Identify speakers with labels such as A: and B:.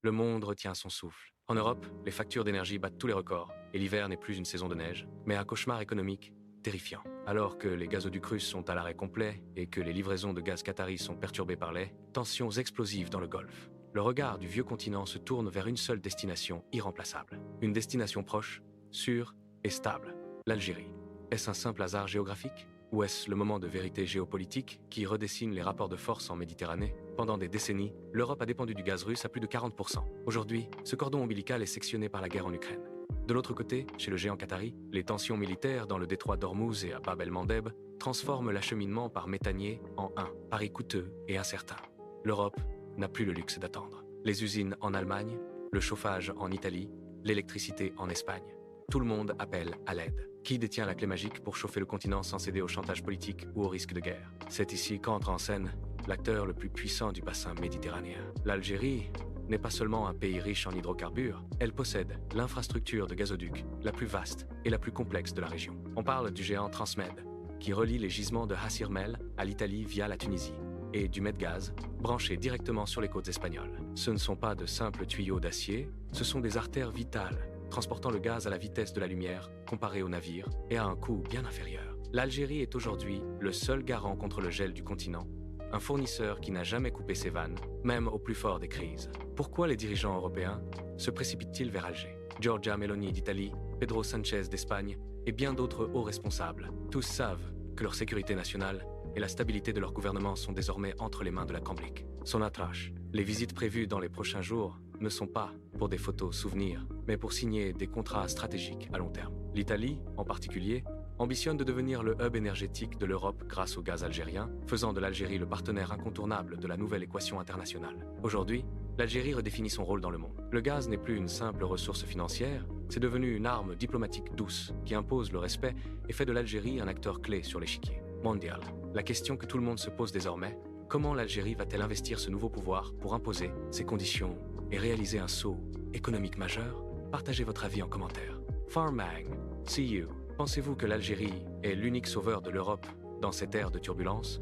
A: Le monde retient son souffle. En Europe, les factures d'énergie battent tous les records, et l'hiver n'est plus une saison de neige, mais un cauchemar économique terrifiant. Alors que les gazoducs russes sont à l'arrêt complet et que les livraisons de gaz qatari sont perturbées par les tensions explosives dans le Golfe, le regard du vieux continent se tourne vers une seule destination irremplaçable. Une destination proche, sûre et stable, l'Algérie. Est-ce un simple hasard géographique ? Ou est-ce le moment de vérité géopolitique qui redessine les rapports de force en Méditerranée ? Pendant des décennies, l'Europe a dépendu du gaz russe à plus de 40%. Aujourd'hui, ce cordon ombilical est sectionné par la guerre en Ukraine. De l'autre côté, chez le géant qatari, les tensions militaires dans le détroit d'Ormuz et à Bab el-Mandeb transforment l'acheminement par méthanier en un pari coûteux et incertain. L'Europe n'a plus le luxe d'attendre. Les usines en Allemagne, le chauffage en Italie, l'électricité en Espagne. Tout le monde appelle à l'aide. Qui détient la clé magique pour chauffer le continent sans céder au chantage politique ou au risque de guerre ? C'est ici qu'entre en scène l'acteur le plus puissant du bassin méditerranéen. L'Algérie n'est pas seulement un pays riche en hydrocarbures, elle possède l'infrastructure de gazoducs la plus vaste et la plus complexe de la région. On parle du géant Transmed, qui relie les gisements de Hassi R'Mel à l'Italie via la Tunisie, et du Medgaz, branché directement sur les côtes espagnoles. Ce ne sont pas de simples tuyaux d'acier, ce sont des artères vitales, transportant le gaz à la vitesse de la lumière, comparé aux navires, et à un coût bien inférieur. L'Algérie est aujourd'hui le seul garant contre le gel du continent, un fournisseur qui n'a jamais coupé ses vannes, même au plus fort des crises. Pourquoi les dirigeants européens se précipitent-ils vers Alger ? Giorgia Meloni d'Italie, Pedro Sánchez d'Espagne et bien d'autres hauts responsables, tous savent que leur sécurité nationale et la stabilité de leur gouvernement sont désormais entre les mains de la Cambrique. Son attache. Les visites prévues dans les prochains jours ne sont pas pour des photos souvenirs, mais pour signer des contrats stratégiques à long terme. L'Italie, en particulier, ambitionne de devenir le hub énergétique de l'Europe grâce au gaz algérien, faisant de l'Algérie le partenaire incontournable de la nouvelle équation internationale. Aujourd'hui, l'Algérie redéfinit son rôle dans le monde. Le gaz n'est plus une simple ressource financière, c'est devenu une arme diplomatique douce qui impose le respect et fait de l'Algérie un acteur clé sur l'échiquier mondial. La question que tout le monde se pose désormais, comment l'Algérie va-t-elle investir ce nouveau pouvoir pour imposer ses conditions et réaliser un saut économique majeur ? Partagez votre avis en commentaire. Farmang, see you. Pensez-vous que l'Algérie est l'unique sauveur de l'Europe dans cette ère de turbulence ?